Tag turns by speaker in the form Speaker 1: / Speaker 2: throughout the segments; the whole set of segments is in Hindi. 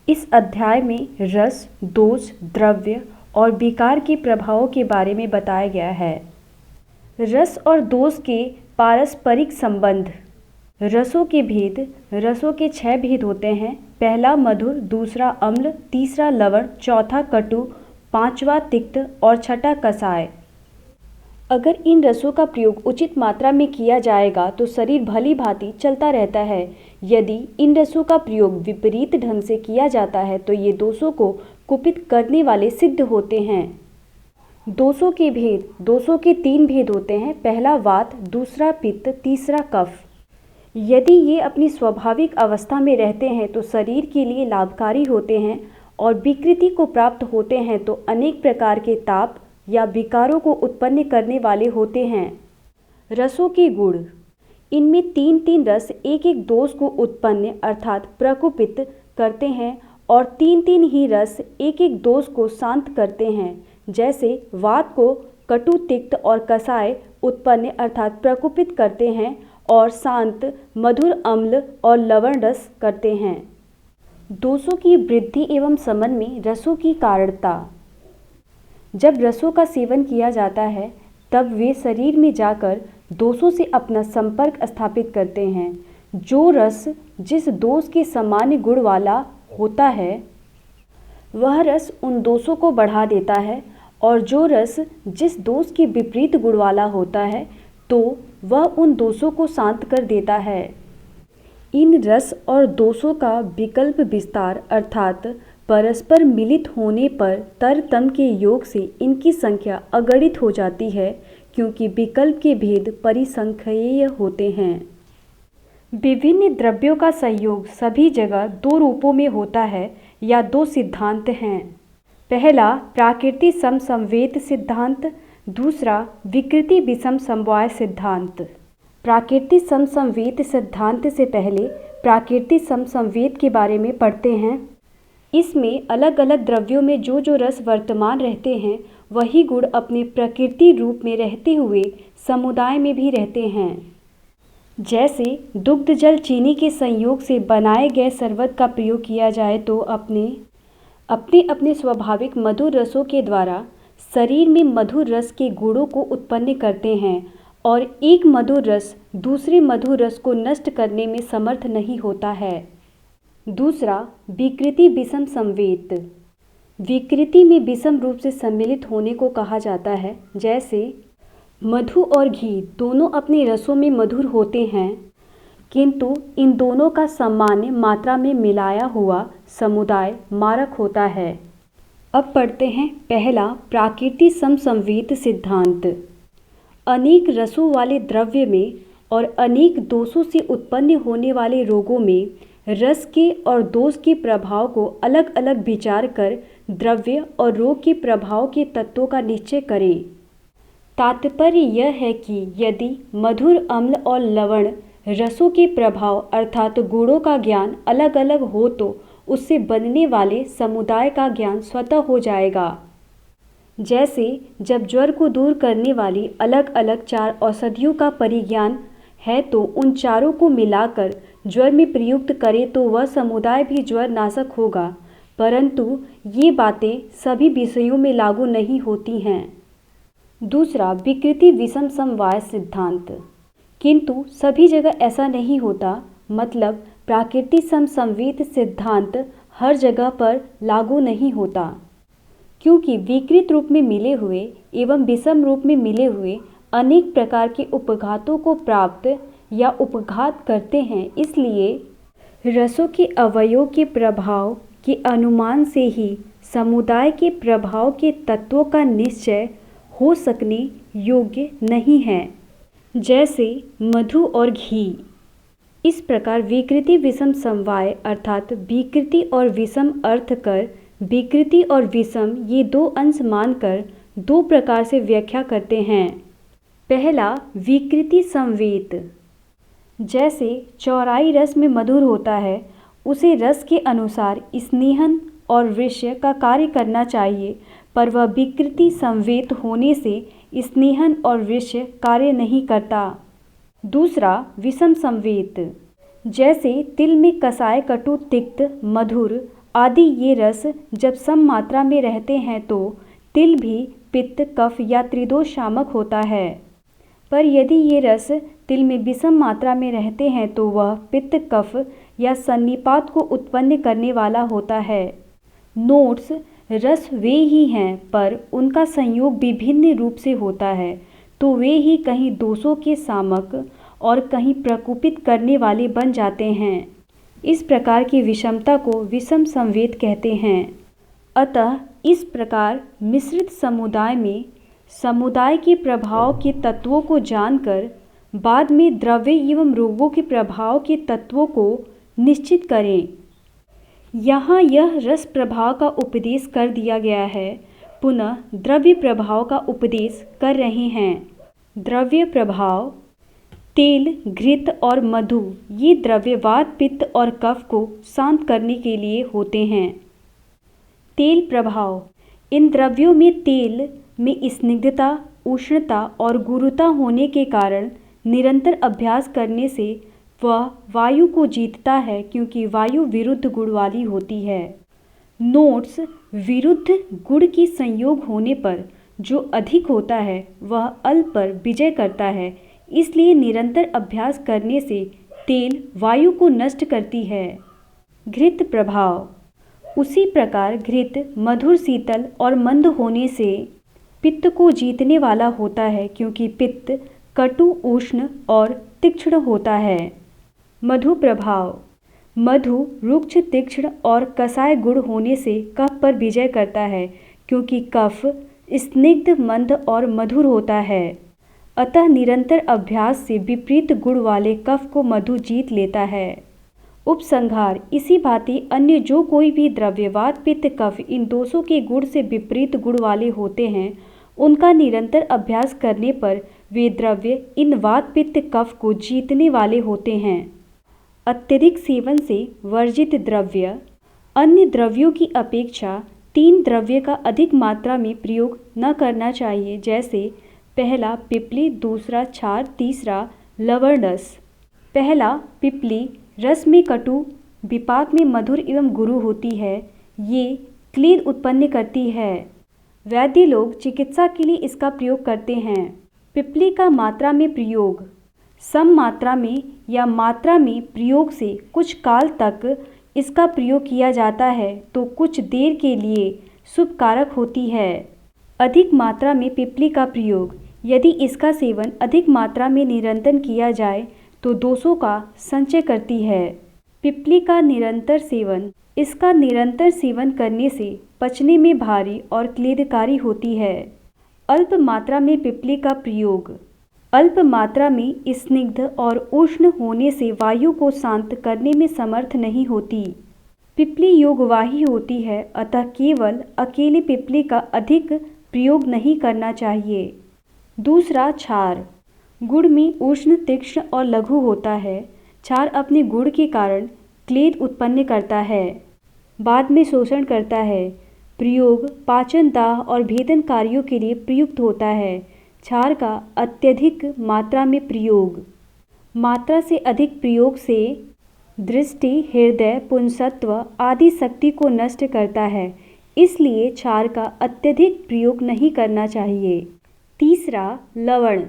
Speaker 1: इस अध्याय में रस, दोष, द्रव्य और विकार के प्रभावों के बारे में बताया गया है। रस और दोष के पारस्परिक संबंध। रसों के भेद। रसों के 6 भेद होते हैं। पहला मधुर, दूसरा अम्ल, तीसरा लवण, चौथा कटु, पांचवा तिक्त और छठा कसाय। अगर इन रसों का प्रयोग उचित मात्रा में किया जाएगा तो शरीर भली भांति चलता रहता है। यदि इन रसों का प्रयोग विपरीत ढंग से किया जाता है तो ये दोषों को कुपित करने वाले सिद्ध होते हैं। दोषों के भेद। दोषों के 3 भेद होते हैं। पहला वात, दूसरा पित्त, तीसरा कफ। यदि ये अपनी स्वाभाविक अवस्था में रहते हैं तो शरीर के लिए लाभकारी होते हैं और विकृति को प्राप्त होते हैं तो अनेक प्रकार के ताप या विकारों को उत्पन्न करने वाले होते हैं। रसों के गुण। इनमें 3 रस एक दोष को उत्पन्न अर्थात प्रकुपित करते हैं और 3 ही रस एक दोष को शांत करते हैं। जैसे वात को कटु, तिक्त और कसाय उत्पन्न अर्थात प्रकुपित करते हैं और शांत मधुर, अम्ल और लवण रस करते हैं। दोषों की वृद्धि एवं शमन में रसों की कारणता। जब रसों का सेवन किया जाता है तब वे शरीर में जाकर दोषों से अपना संपर्क स्थापित करते हैं। जो रस जिस दोष के सामान्य गुण वाला होता है वह रस उन दोषों को बढ़ा देता है और जो रस जिस दोष के विपरीत गुण वाला होता है तो वह उन दोषों को शांत कर देता है। इन रस और दोषों का विकल्प विस्तार अर्थात परस्पर मिलित होने पर तरतम के योग से इनकी संख्या अगणित हो जाती है, क्योंकि विकल्प के भेद परिसंख्येय होते हैं। विभिन्न द्रव्यों का संयोग सभी जगह 2 रूपों में होता है या 2 सिद्धांत हैं। पहला प्राकृति समसंवेद सिद्धांत, दूसरा विकृति विषम समवाय सिद्धांत। प्राकृति समसंवेद सिद्धांत से पहले प्राकृति समसंवेद के बारे में पढ़ते हैं। इसमें अलग अलग द्रव्यों में जो रस वर्तमान रहते हैं वही गुण अपने प्रकृति रूप में रहते हुए समुदाय में भी रहते हैं। जैसे दुग्ध जल चीनी के संयोग से बनाए गए शरबत का प्रयोग किया जाए तो अपने स्वाभाविक मधुर रसों के द्वारा शरीर में मधुर रस के गुणों को उत्पन्न करते हैं और एक मधुर रस दूसरे मधुर रस को नष्ट करने में समर्थ नहीं होता है। दूसरा विकृति विषम संवेद। विकृति में विषम रूप से सम्मिलित होने को कहा जाता है। जैसे मधु और घी दोनों अपने रसों में मधुर होते हैं, किंतु इन दोनों का सामान्य मात्रा में मिलाया हुआ समुदाय मारक होता है। अब पढ़ते हैं पहला प्राकृति समसंवेद सिद्धांत। अनेक रसों वाले द्रव्य में और अनेक दोषों से उत्पन्न होने वाले रोगों में रस के और दोष के प्रभाव को अलग अलग विचार कर द्रव्य और रोग के प्रभाव के तत्वों का निश्चय करें। तात्पर्य यह है कि यदि मधुर, अम्ल और लवण रसों के प्रभाव अर्थात गुणों का ज्ञान अलग अलग हो तो उससे बनने वाले समुदाय का ज्ञान स्वतः हो जाएगा। जैसे जब ज्वर को दूर करने वाली अलग अलग 4 औषधियों का परिज्ञान है तो उन चारों को मिलाकर ज्वर में प्रयुक्त करें तो वह समुदाय भी ज्वर नाशक होगा, परंतु ये बातें सभी विषयों में लागू नहीं होती हैं। दूसरा विकृति विषम समवाय सिद्धांत। किंतु सभी जगह ऐसा नहीं होता, मतलब प्राकृति समसंवेद सिद्धांत हर जगह पर लागू नहीं होता, क्योंकि विकृत रूप में मिले हुए एवं विषम रूप में मिले हुए अनेक प्रकार के उपघातों को प्राप्त या उपघात करते हैं। इसलिए रसों के अवयवों के प्रभाव के अनुमान से ही समुदाय के प्रभाव के तत्वों का निश्चय हो सकने योग्य नहीं है। जैसे मधु और घी। इस प्रकार विकृति विषम समवाय अर्थात विकृति और विषम अर्थ कर विकृति और विषम ये 2 अंश मानकर 2 प्रकार से व्याख्या करते हैं। पहला विकृति संवेद। जैसे चौराई रस में मधुर होता है, उसे रस के अनुसार स्नेहन और वृष्य का कार्य करना चाहिए, पर वह विकृति संवेद होने से स्नेहन और वृष्य कार्य नहीं करता। दूसरा विषम संवेद। जैसे तिल में कसाय कटु, तिक्त, मधुर, आदि ये रस जब सम मात्रा में रहते हैं तो तिल भी पित्त, कफ या त्रिदोष शामक होता है। पर यदि ये रस तिल में विषम मात्रा में रहते हैं तो वह पित्त, कफ या सन्निपात को उत्पन्न करने वाला होता है। नोट्स: रस वे ही हैं पर उनका संयोग विभिन्न रूप से होता है, तो वे ही कहीं दोषों के सामक और कहीं प्रकोपित करने वाले बन जाते हैं। इस प्रकार की विषमता को विषम संवेद कहते हैं। अतः इस प्रकार मिश्रित समुदाय में समुदाय के प्रभाव के तत्वों को जानकर बाद में द्रव्य एवं रोगों के प्रभाव के तत्वों को निश्चित करें। यहाँ यह रस प्रभाव का उपदेश कर दिया गया है, पुनः द्रव्य प्रभाव का उपदेश कर रहे हैं। द्रव्य प्रभाव: तेल, घृत और मधु ये द्रव्य वात, पित्त और कफ को शांत करने के लिए होते हैं। तेल प्रभाव: इन द्रव्यों में तेल में स्निग्धता, उष्णता और गुरुता होने के कारण निरंतर अभ्यास करने से वह वायु को जीतता है, क्योंकि वायु विरुद्ध गुण वाली होती है। नोट्स: विरुद्ध गुण के संयोग होने पर जो अधिक होता है वह अल्प पर विजय करता है, इसलिए निरंतर अभ्यास करने से तेल वायु को नष्ट करती है। घृत प्रभाव: उसी प्रकार घृत मधुर, शीतल और मंद होने से पित्त को जीतने वाला होता है, क्योंकि पित्त कटु, उष्ण और तीक्ष्ण होता है। मधु प्रभाव: मधु रुक्ष, तीक्ष्ण और कसाय गुण होने से कफ पर विजय करता है, क्योंकि कफ स्निग्ध, मंद और मधुर होता है। अतः निरंतर अभ्यास से विपरीत गुण वाले कफ को मधु जीत लेता है। उपसंहार: इसी भांति अन्य जो कोई भी द्रव्य वात, पित्त, कफ इन दोषों के गुण से विपरीत गुण वाले होते हैं, उनका निरंतर अभ्यास करने पर वे द्रव्य इन वात, पित्त, कफ को जीतने वाले होते हैं। अत्यधिक सेवन से वर्जित द्रव्य: अन्य द्रव्यों की अपेक्षा 3 द्रव्य का अधिक मात्रा में प्रयोग न करना चाहिए, जैसे पहला पिप्पली, दूसरा क्षार, तीसरा लवण रस। पहला पिप्पली रस में कटु, विपाक में मधुर एवं गुरु होती है। ये क्लेद उत्पन्न करती है। वैद्य लोग चिकित्सा के लिए इसका प्रयोग करते हैं। पिप्पली का मात्रा में प्रयोग: सम मात्रा में या मात्रा में प्रयोग से कुछ काल तक इसका प्रयोग किया जाता है तो कुछ देर के लिए शुभ कारक होती है। अधिक मात्रा में पिप्पली का प्रयोग: यदि इसका सेवन अधिक मात्रा में निरंतर किया जाए तो दोषों का संचय करती है। पिप्पली का निरंतर सेवन: इसका निरंतर सेवन करने से पचने में भारी और क्लेदकारी होती है। अल्प मात्रा में पिप्पली का प्रयोग: अल्प मात्रा में स्निग्ध और उष्ण होने से वायु को शांत करने में समर्थ नहीं होती। पिप्पली योगवाही होती है, अतः केवल अकेले पिप्पली का अधिक प्रयोग नहीं करना चाहिए। दूसरा क्षार: गुड़ में उष्ण, तीक्ष्ण और लघु होता है। क्षार अपने गुण के कारण क्लेद उत्पन्न करता है, बाद में शोषण करता है। प्रयोग पाचन, दाह और भेदन कार्यों के लिए प्रयुक्त होता है। क्षार का अत्यधिक मात्रा में प्रयोग: मात्रा से अधिक प्रयोग से दृष्टि, हृदय, पुंसत्व आदि शक्ति को नष्ट करता है, इसलिए क्षार का अत्यधिक प्रयोग नहीं करना चाहिए। तीसरा लवण: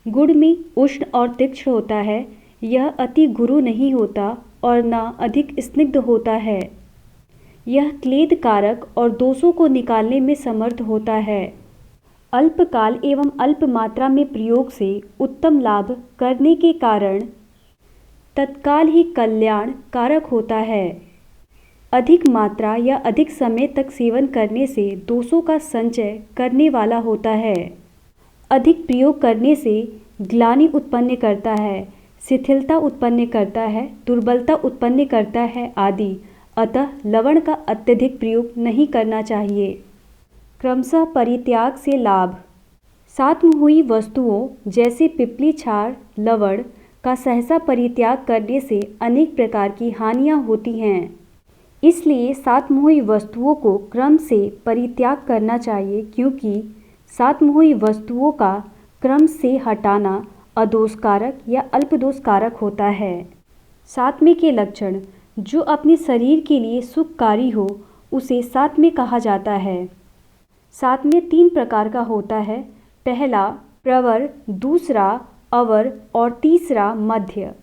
Speaker 1: गुड़ में उष्ण और तीक्ष्ण होता है। यह अति गुरु नहीं होता और न अधिक स्निग्ध होता है। यह क्लेद कारक और दोषों को निकालने में समर्थ होता है। अल्पकाल एवं अल्प मात्रा में प्रयोग से उत्तम लाभ करने के कारण तत्काल ही कल्याण कारक होता है। अधिक मात्रा या अधिक समय तक सेवन करने से दोषों का संचय करने वाला होता है। अधिक प्रयोग करने से ग्लानि उत्पन्न करता है, शिथिलता उत्पन्न करता है, दुर्बलता उत्पन्न करता है आदि। अतः लवण का अत्यधिक प्रयोग नहीं करना चाहिए। क्रमशः परित्याग से लाभ: साथ में हुई वस्तुओं जैसे पिप्पली, क्षार, लवण का सहसा परित्याग करने से अनेक प्रकार की हानियां होती हैं। इसलिए साथ में हुई वस्तुओं को क्रम से परित्याग करना चाहिए, क्योंकि साथ में हुई वस्तुओं का क्रम से हटाना अदोषकारक या अल्पदोषकारक होता है। सातवें के लक्षण: जो अपने शरीर के लिए सुखकारी हो उसे सात्म्य कहा जाता है। सात्म्य 3 प्रकार का होता है। पहला प्रवर, दूसरा अवर और तीसरा मध्य।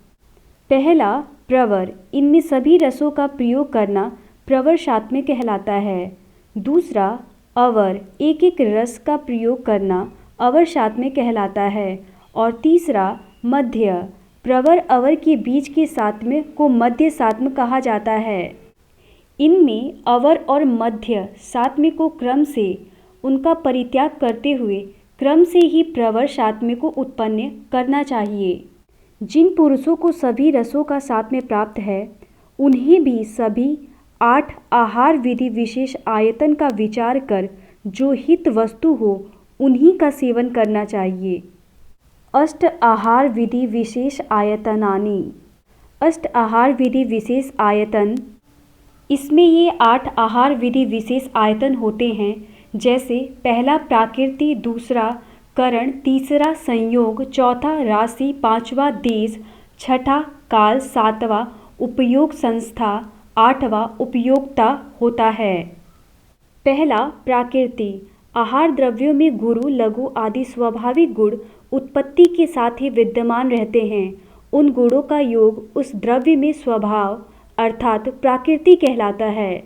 Speaker 1: पहला प्रवर, इनमें सभी रसों का प्रयोग करना प्रवर सात्म्य कहलाता है। दूसरा अवर, एक एक रस का प्रयोग करना अवर सात्म्य कहलाता है। और तीसरा मध्य, प्रवर अवर के बीच के सात्म्य को मध्य सात्म्य कहा जाता है। इनमें अवर और मध्य सात्म्य को क्रम से उनका परित्याग करते हुए क्रम से ही प्रवर सात्म्य को उत्पन्न करना चाहिए। जिन पुरुषों को सभी रसों का सात्म्य प्राप्त है उन्हें भी सभी 8 आहार विधि विशेष आयतन का विचार कर जो हित वस्तु हो उन्हीं का सेवन करना चाहिए। अष्ट आहार विधि विशेष आयतनानि। अष्ट आहार विधि विशेष आयतन, इसमें ये 8 आहार विधि विशेष आयतन होते हैं। जैसे पहला प्राकृति, दूसरा करण, तीसरा संयोग, चौथा राशि, पांचवा देश, छठा काल, सातवां उपयोग संस्था, आठवां उपयोक्ता होता है। पहला प्राकृति, आहार द्रव्यों में गुरु, लघु आदि स्वाभाविक गुण उत्पत्ति के साथ ही विद्यमान रहते हैं। उन गुणों का योग उस द्रव्य में स्वभाव अर्थात प्राकृति कहलाता है।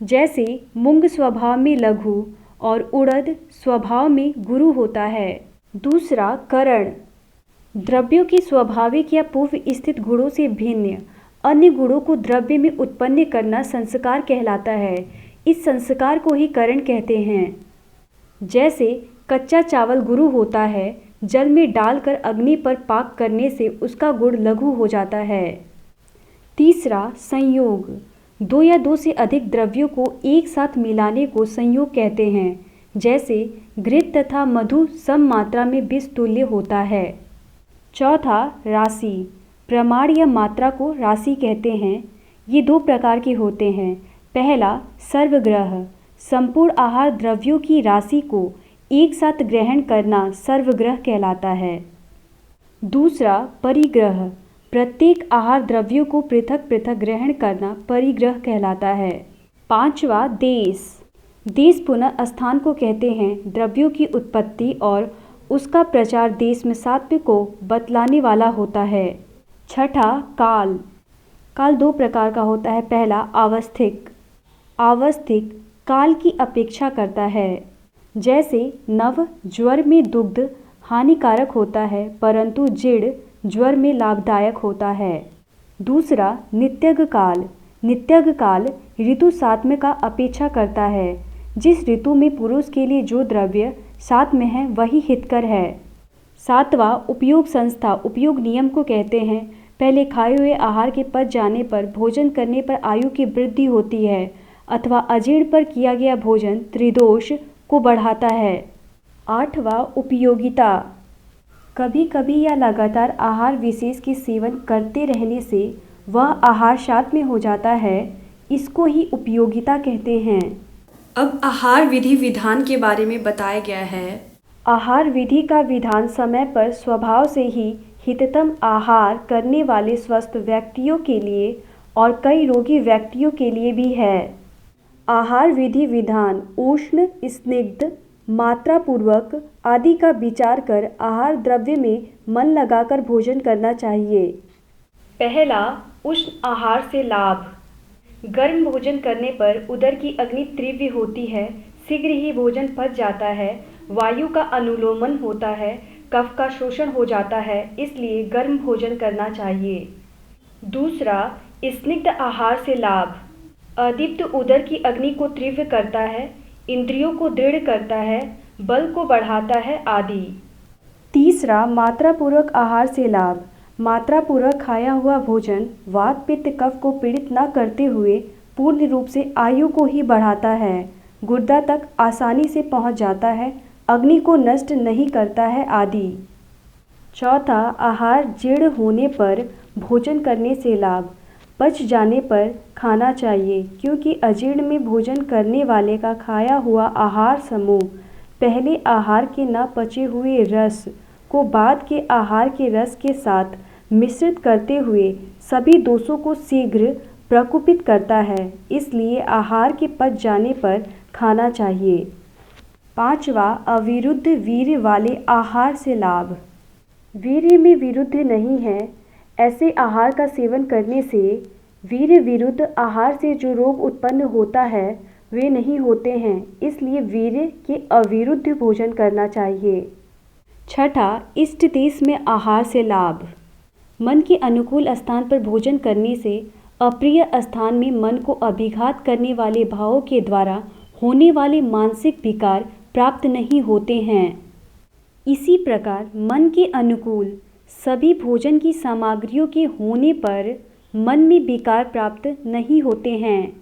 Speaker 1: जैसे मूंग स्वभाव में लघु और उड़द स्वभाव में गुरु होता है। दूसरा करण, द्रव्यों के स्वाभाविक या पूर्व स्थित गुणों से भिन्न अन्य गुणों को द्रव्य में उत्पन्न करना संस्कार कहलाता है। इस संस्कार को ही करण कहते हैं। जैसे कच्चा चावल गुरु होता है, जल में डालकर अग्नि पर पाक करने से उसका गुण लघु हो जाता है। तीसरा संयोग, 2 या 2 से अधिक द्रव्यों को एक साथ मिलाने को संयोग कहते हैं। जैसे घृत तथा मधु सम मात्रा में विष तुल्य होता है। चौथा राशि, प्रमाण या मात्रा को राशि कहते हैं। ये 2 प्रकार के होते हैं। पहला सर्वग्रह, संपूर्ण आहार द्रव्यों की राशि को एक साथ ग्रहण करना सर्वग्रह कहलाता है। दूसरा परिग्रह, प्रत्येक आहार द्रव्यों को पृथक पृथक ग्रहण करना परिग्रह कहलाता है। पांचवा देश, देश पुनः स्थान को कहते हैं। द्रव्यों की उत्पत्ति और उसका प्रचार देश में सात्व्य को बतलाने वाला होता है। छठा काल, काल 2 प्रकार का होता है। पहला आवस्थिक, आवस्थिक काल की अपेक्षा करता है। जैसे नव ज्वर में दुग्ध हानिकारक होता है परंतु जीर्ण ज्वर में लाभदायक होता है। दूसरा नित्यग काल, नित्यग काल ऋतु सात्म्य का अपेक्षा करता है। जिस ऋतु में पुरुष के लिए जो द्रव्य सात्म्य है वही हितकर है। सातवां उपयोग संस्था, उपयोग नियम को कहते हैं। पहले खाए हुए आहार के पच जाने पर भोजन करने पर आयु की वृद्धि होती है अथवा अजीर्ण पर किया गया भोजन त्रिदोष को बढ़ाता है। आठवां उपयोगिता, कभी कभी या लगातार आहार विशेष के सेवन करते रहने से वह आहार सात्म्य हो जाता है, इसको ही उपयोगिता कहते हैं।
Speaker 2: अब आहार विधि विधान के बारे में बताया गया है।
Speaker 1: आहार विधि का विधान समय पर स्वभाव से ही हिततम आहार करने वाले स्वस्थ व्यक्तियों के लिए और कई रोगी व्यक्तियों के लिए भी है। आहार विधि विधान उष्ण, स्निग्ध, मात्रापूर्वक आदि का विचार कर आहार द्रव्य में मन लगाकर भोजन करना चाहिए। पहला उष्ण आहार से लाभ, गर्म भोजन करने पर उदर की अग्नि तीव्र होती है, शीघ्र ही भोजन पच जाता है, वायु का अनुलोमन होता है, कफ का शोषण हो जाता है, इसलिए गर्म भोजन करना चाहिए। दूसरा स्निग्ध आहार से लाभ, अदीप्त उदर की अग्नि को तीव्र करता है, इंद्रियों को दृढ़ करता है, बल को बढ़ाता है आदि। तीसरा मात्रापूर्वक आहार से लाभ, मात्रापूर्वक खाया हुआ भोजन वात पित्त कफ को पीड़ित न करते हुए पूर्ण रूप से आयु को ही बढ़ाता है, गुर्दा तक आसानी से पहुंच जाता है, अग्नि को नष्ट नहीं करता है आदि। चौथा आहार जीर्ण होने पर भोजन करने से लाभ, पच जाने पर खाना चाहिए क्योंकि अजीर्ण में भोजन करने वाले का खाया हुआ आहार समूह पहले आहार के न पचे हुए रस को बाद के आहार के रस के साथ मिश्रित करते हुए सभी दोषों को शीघ्र प्रकोपित करता है, इसलिए आहार के पच जाने पर खाना चाहिए। 5वां, अविरुद्ध वीर्य वाले आहार से लाभ। वीर्य में विरुद्ध नहीं है, ऐसे आहार का सेवन करने से वीर्य विरुद्ध आहार से जो रोग उत्पन्न होता है वे नहीं होते हैं, इसलिए वीर्य के अविरुद्ध भोजन करना चाहिए। 6ठा, इष्ट देश में आहार से लाभ। मन के अनुकूल स्थान पर भोजन करने से अप्रिय स्थान में मन को अभिघात करने वाले भावों के द्वारा होने वाले मानसिक विकार प्राप्त नहीं होते हैं। इसी प्रकार मन के अनुकूल सभी भोजन की सामग्रियों के होने पर मन में विकार प्राप्त नहीं होते हैं।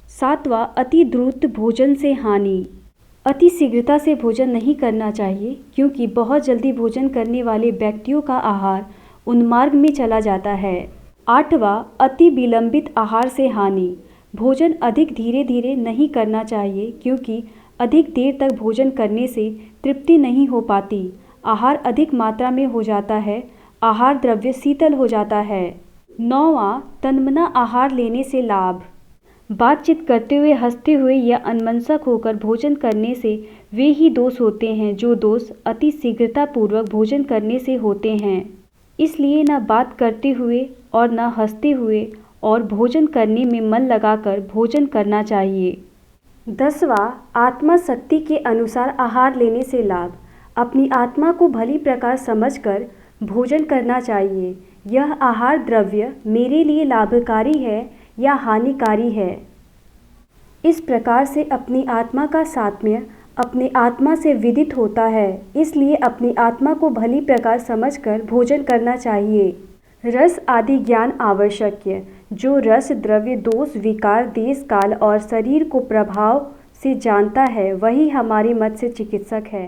Speaker 1: 7वां, अति द्रुत भोजन से हानि। अति शीघ्रता से भोजन नहीं करना चाहिए, क्योंकि बहुत जल्दी भोजन करने वाले व्यक्तियों का आहार उन्मार्ग में चला जाता है। 8वां, अति विलंबित आहार से हानि। भोजन अधिक धीरे धीरे नहीं करना चाहिए, क्योंकि अधिक देर तक भोजन करने से तृप्ति नहीं हो पाती, आहार अधिक मात्रा में हो जाता है, आहार द्रव्य शीतल हो जाता है। 9वां, तन्मना आहार लेने से लाभ। बातचीत करते हुए, हंसते हुए या अनमनस्क होकर भोजन करने से वे ही दोष होते हैं जो दोष अति शीघ्रतापूर्वक भोजन करने से होते हैं। इसलिए न बात करते हुए और न हंसते हुए और भोजन करने में मन लगाकर भोजन करना चाहिए। 10वां, आत्मा शक्ति के अनुसार आहार लेने से लाभ। अपनी आत्मा को भली प्रकार समझकर भोजन करना चाहिए। यह आहार द्रव्य मेरे लिए लाभकारी है या हानिकारी है, इस प्रकार से अपनी आत्मा का सात्म्य अपनी आत्मा से विदित होता है, इसलिए अपनी आत्मा को भली प्रकार समझकर भोजन करना चाहिए। रस आदि ज्ञान आवश्यक है। जो रस, द्रव्य, दोष, विकार, देश, काल और शरीर को प्रभाव से जानता है, वही हमारे मत से चिकित्सक है।